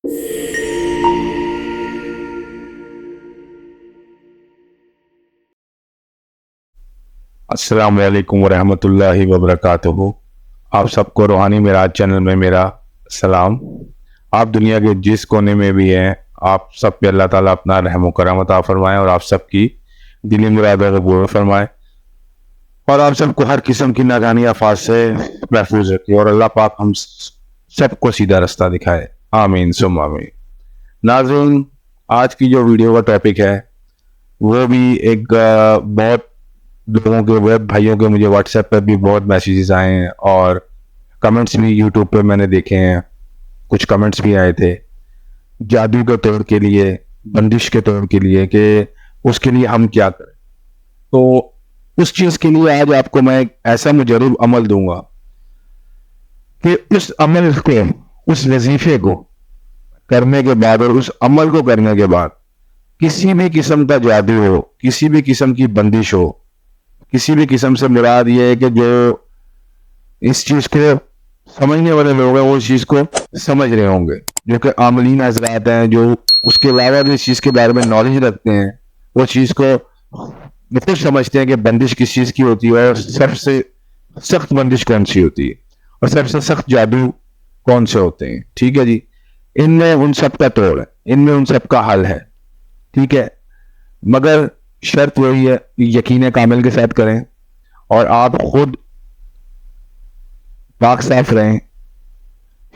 अस्सलाम वालेकुम वरहमतुल्लाहि वबरकातुहू। आप सबको रूहानी मिराज चैनल में मेरा सलाम। आप दुनिया के जिस कोने में भी हैं, आप सब पे अल्लाह ताला अपना रहम व करम अता फरमाए और आप सबकी दिली मुरादें कबूल फरमाए और आप सबको हर किस्म की नाकानी आफात से महफूज रखे और अल्लाह पाक हम सबको सीधा रास्ता दिखाए। आमीन सुम आमीन। नाज़रीन, आज की जो वीडियो का टॉपिक है वो भी एक बहुत लोगों के वेब भाइयों के मुझे व्हाट्सएप पर भी बहुत मैसेजेस आए हैं और कमेंट्स भी यूट्यूब पे मैंने देखे हैं, कुछ कमेंट्स भी आए थे जादू के तौर के लिए, बंदिश के तौर के लिए कि उसके लिए हम क्या करें। तो उस चीज़ के लिए आज आपको मैं एक ऐसा मुजरब अमल दूंगा कि उस अमल को, उस वजीफे को करने के बाद और उस अमल को करने के बाद किसी भी किस्म का जादू हो, किसी भी किस्म की बंदिश हो, किसी भी किस्म से मुराद ये है कि जो इस चीज को समझने वाले लोग हैं वो इस चीज को समझ रहे होंगे, जो कि आमलीन हजरात हैं, जो उसके अलावा भी इस चीज के बारे में नॉलेज रखते हैं, वो चीज को मतलब समझते हैं कि बंदिश किस चीज की होती है और सबसे सख्त बंदिश कौन सी होती है और सबसे सख्त जादू कौन से होते हैं। ठीक है जी, इनमें उन सब का तोड़ है, इनमें उन सब का हल है। ठीक है, मगर शर्त वही है, यकीन कामिल के साथ करें और आप खुद पाक साफ रहें,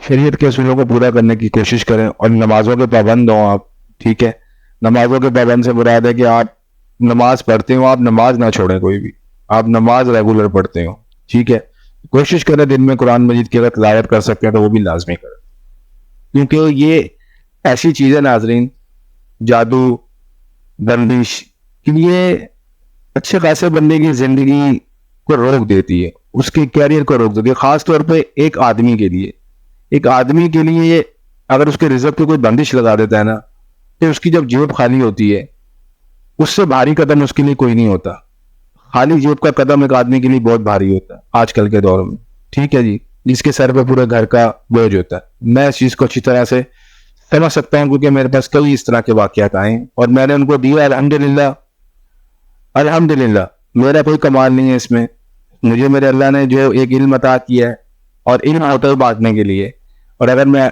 शरीयत के असूलों को पूरा करने की कोशिश करें और नमाजों के पाबंद हों आप। ठीक है, नमाजों के पाबंद से मुराद है कि आप नमाज पढ़ते हो, आप नमाज ना छोड़ें, कोई भी आप नमाज रेगुलर पढ़ते हो। ठीक है, कोशिश करें दिन में कुरान मजीद की अगर तिलावत कर सकते हैं तो वो भी लाजमी करें, क्योंकि ये ऐसी चीज़ है नाजरीन, जादू बंदिश कि ये अच्छे खासे बंदे की जिंदगी को रोक देती है, उसके कैरियर को रोक देती है। खास तौर पे एक आदमी के लिए, एक आदमी के लिए ये अगर उसके रिजक पे कोई बंदिश लगा देता है ना, तो उसकी जब जेब खाली होती है उससे भारी कदम उसके लिए कोई नहीं होता। खाली जेब का कदम एक आदमी के लिए बहुत भारी होता है आजकल के दौर में। ठीक है जी, जिसके सर पे पूरे घर का बोझ होता है। मैं इस चीज को अच्छी तरह से समझ सकता हूँ क्योंकि मेरे पास कई इस तरह के वाकयात आए और मैंने उनको दिया। अल्हम्दुलिल्लाह, अल्हम्दुलिल्लाह, मेरा कोई कमाल नहीं है इसमें, मुझे मेरे अल्लाह ने जो एक इल्म अता किया है और इल्म होता है बांटने के लिए। और अगर मैं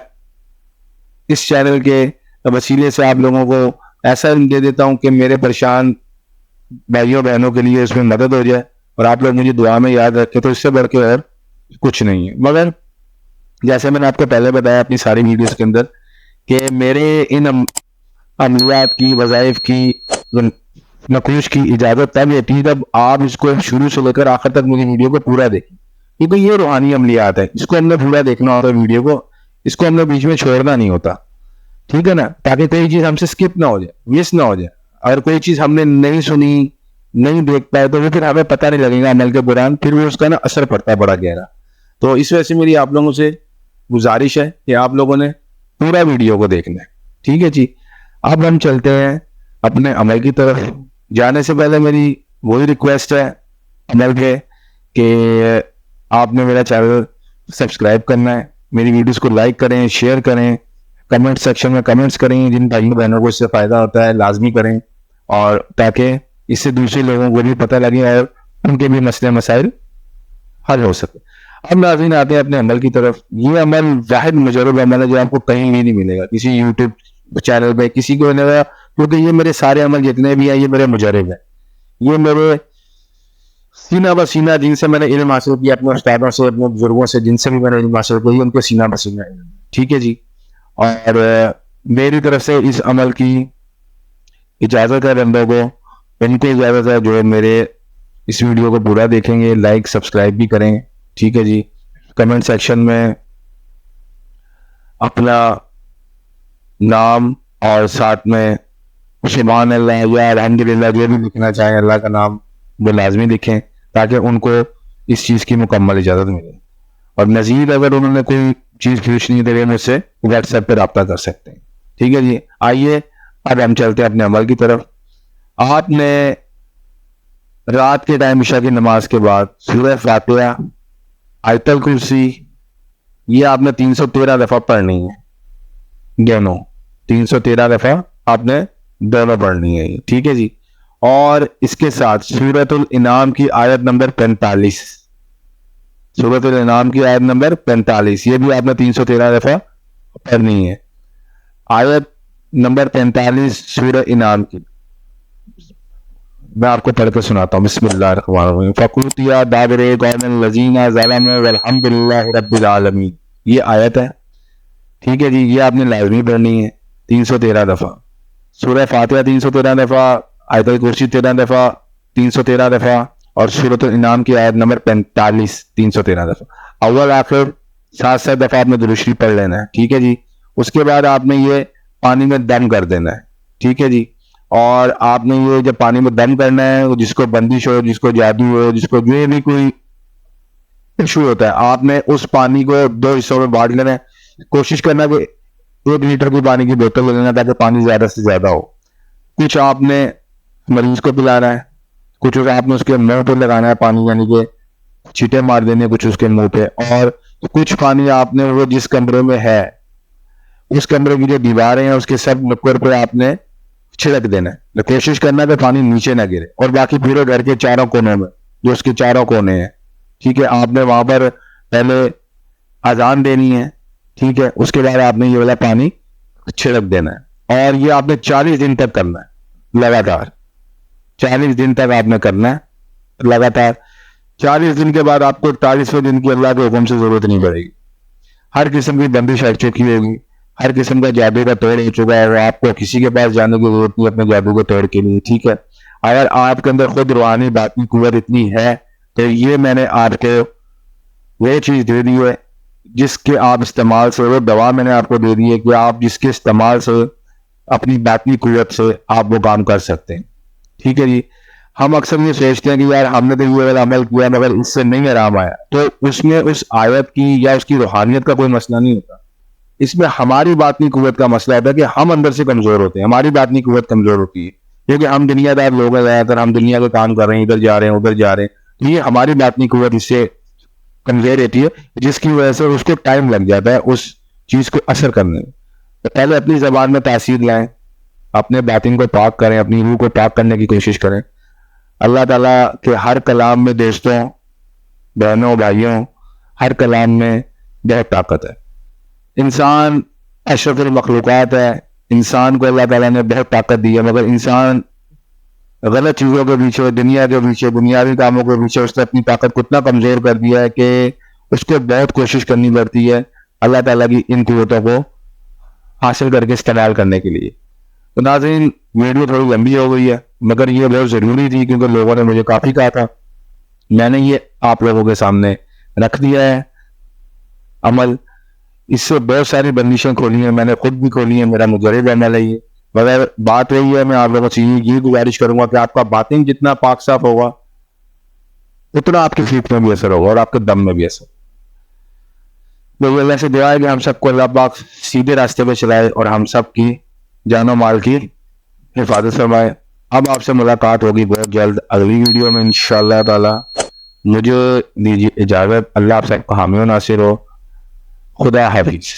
इस चैनल के वसीले से आप लोगों को ऐसा इल्म दे देता हूँ कि मेरे परेशान भाइयों बहनों के लिए इसमें मदद हो जाए और आप लोग मुझे दुआ में याद रखें, तो इससे बढ़ के और कुछ नहीं है। मगर जैसे मैंने आपको पहले बताया अपनी सारी वीडियोस के अंदर कि मेरे इन अमलियात की, वज़ाइफ की, नकूश की इजाज़त तब होती है जब आप इसको शुरू से लेकर आखिर तक मेरी वीडियो को पूरा देखें, क्योंकि ये रूहानी अमलियात है, इसको हमने पूरा देखना होता है वीडियो को, इसको हमने बीच में छोड़ना नहीं होता। ठीक है ना, ताकि कोई चीज़ हमसे स्किप ना हो जाए, मिस ना हो जाए। अगर कोई चीज़ हमने नहीं सुनी, नहीं देख पाए तो फिर हमें पता नहीं लगेगा अमल के दौरान, फिर भी उसका ना असर पड़ता है बड़ा गहरा। तो इस वजह से मेरी आप लोगों से गुजारिश है कि आप लोगों ने पूरा वीडियो को देखना है। ठीक है जी, अब हम चलते हैं अपने अमल की तरफ। जाने से पहले मेरी वही रिक्वेस्ट है अमल के कि आपने मेरा चैनल सब्सक्राइब करना है, मेरी वीडियोस को लाइक करें, शेयर करें, कमेंट सेक्शन में कमेंट्स करें, जिन भाइयों बहनों को इससे फ़ायदा होता है लाजमी करें, और ताकि इससे दूसरे लोगों को भी पता लगे और उनके भी मसले मसाइल हल हो सके। अब नाज़रीन आते हैं अपने अमल की तरफ। ये अमल वाहिद मुजरब अमल है जो आपको कहीं भी नहीं मिलेगा, किसी यूट्यूब चैनल पे किसी को मिलेगा, क्योंकि ये मेरे सारे अमल जितने भी हैं ये मेरे मुजरब है, ये मेरे सीना बसीना, जिनसे मैंने इल्म हासिल किया, अपने उस्तादों से, अपने बुजुर्गों से, जिनसे भी मैंने इल्म हासिल किया, उनको सीना बसीना है। ठीक है जी, और मेरी तरफ से इस अमल की इजाज़त है बंदों को, इनको इजाज़त है जो मेरे इस वीडियो को पूरा देखेंगे, लाइक सब्सक्राइब भी करें। ठीक है जी, कमेंट सेक्शन में अपना नाम और साथ में सुभान अल्लाह या अल्हम्दुलिल्लाह जो भी लिखना चाहें अल्लाह का नाम वो लाजमी लिखें, ताकि उनको इस चीज़ की मुकम्मल इजाज़त मिले। और मज़ीद अगर उन्होंने कोई चीज़ पूछनी है मुझसे व्हाट्सएप पर रब्ता कर सकते हैं। ठीक है जी, आइए अब हम चलते हैं अपने अमल की तरफ। आपने रात के टाइम इशा की नमाज के बाद सूरह फातिहा, आयतल कुर्सी, ये आपने 313 दफ़ा पढ़नी है। दोनों 313 दफा आपने दोनों पढ़नी है, ठीक है जी। और इसके साथ सूरतुल इनाम की आयत नंबर 45, सूरतुल इनाम की आयत नंबर 45 ये भी आपने 313 दफा पढ़नी है। आयत नंबर 45 सूरह इनाम की मैं आपको पढ़ के सुनाता हूँ। बिस्मिल्लाहिर्रहमानिर्रहीम। फकुतिया दाबरे कौमल लजीना ज़लमू वल्हम्दुलिल्लाहि रब्बिल आलमीन, ये आयत है, ठीक है जी। ये आपने लाइब्रेरी पढ़नी है 313 दफा। सूरह फातिहा 313 दफा, आयतुल कुर्सी 13 दफा, 313 दफा, और सूरतुल इनाम की आयत नंबर 45 313 दफा। अव्वल आखिर 7 दफा आपने दुरूद शरीफ पढ़ लेना है, ठीक है जी। उसके बाद आपने ये पानी में दम कर देना है, ठीक है जी। और आपने ये जब पानी में दम करना है, जिसको बंदिश हो, जिसको जादू हो, जिसको जो भी कोई इशू होता है, आपने उस पानी को 2 हिस्सों में बांट लेना है। कोशिश करना कि 1 लीटर की पानी की बोतल ले लेना ताकि पानी ज्यादा से ज्यादा हो। कुछ आपने मरीज को पिलाना है, कुछ आपने उसके मुंह पे लगाना है पानी, यानी कि छींटे मार देने कुछ उसके मुंह पे, और कुछ पानी आपने वो जिस कमरे में है उस कमरे की जो दीवारें हैं उसके सब नुक्कड़ पे आपने छिड़क देना है। तो कोशिश करना है कि पानी नीचे ना गिरे, और बाकी पूरे घर के चारों कोनों में, जो उसके चारों कोने हैं, ठीक है। आपने वहां पर पहले अजान देनी है, ठीक है। उसके बाद आपने ये वाला पानी छिड़क देना है, और ये आपने 40 दिन तक करना है लगातार। 40 दिन तक आपने करना है लगातार। 40 दिन के बाद आपको 41वें दिन की अल्लाह के हुक्म से जरूरत नहीं पड़ेगी। हर किस्म की बंदिश हट चुकी होगी, हर किस्म का जादू का तोड़ हो चुका है, आपको किसी के पास जाने की जरूरत नहीं अपने जादू के तोड़ के लिए, ठीक है। अगर आपके अंदर खुद रूहानी बातनी कुव्वत इतनी है तो ये मैंने आपको वो चीज दे दी है जिसके आप इस्तेमाल से, वो दवा मैंने आपको दे दी है कि आप जिसके इस्तेमाल से अपनी बातनी कुव्वत से आप वो काम कर सकते हैं, ठीक है जी। हम अक्सर ये सोचते हैं कि यार हमने तो ये वाला अमल किया मगर इससे नहीं आराम आया, तो उसमें उस आयत की या उसकी रूहानियत का कोई मसला नहीं होता। इसमें हमारी बातनी कुव्वत का मसला है कि हम अंदर से कमजोर होते हैं, हमारी बातनी कुव्वत कमजोर होती है, क्योंकि हम दुनियादार लोग हैं, ज्यादातर हम दुनिया का काम कर रहे हैं, इधर जा रहे हैं उधर जा रहे हैं, तो ये हमारी बातनी कुव्वत इससे कमजोर रहती है, जिसकी वजह से उसको टाइम लग जाता है उस चीज को असर करने में। तो पहले अपनी जबान में तासीर लाएं, अपने बातिन को पाक करें, अपनी रूह को पाक करने की कोशिश करें। अल्लाह ताला के हर कलाम में दोस्तों, बहनों, भाइयों, हर कलाम में बहुत ताकत है। इंसान अशरफुल मखलूकात है, इंसान को अल्लाह ताला ने बहुत ताकत दी है, मगर इंसान गलत चीज़ों के पीछे, दुनिया के पीछे, बुनियादी कामों के पीछे उसने अपनी ताकत को इतना कमज़ोर कर दिया है कि उसको बहुत कोशिश करनी पड़ती है अल्लाह ताला की इन कुव्वतों को हासिल करके इस्तेमाल करने के लिए। तो नाज़रीन, वीडियो थोड़ी लंबी हो गई है, मगर ये बहुत ज़रूरी थी क्योंकि लोगों ने मुझे काफ़ी कहा था। मैंने ये आप लोगों के सामने रख दिया है अमल। इससे बहुत सारी बंदिशें खोली हैं, मैंने खुद भी खोली हैं, मेरा मुजरब अमल है ये। मगर बात रही है, मैं आप लोगों से ये गुजारिश करूंगा कि आपका बातिन जितना पाक साफ होगा उतना आपकी फीट में भी असर होगा और आपके दम में भी असर। तो अल्लाह से दुआ है कि हम सबको अल्लाह पाक सीधे रास्ते पर चलाए और हम सब की जानो माल की हिफाजत फरमाए। अब आपसे मुलाकात होगी बहुत जल्द अगली वीडियो में इंशाअल्लाह ताला। मुझे दीजिए इजाज़त। अल्लाह आप सबको हामी नासिर हो। खुदा हाफिज।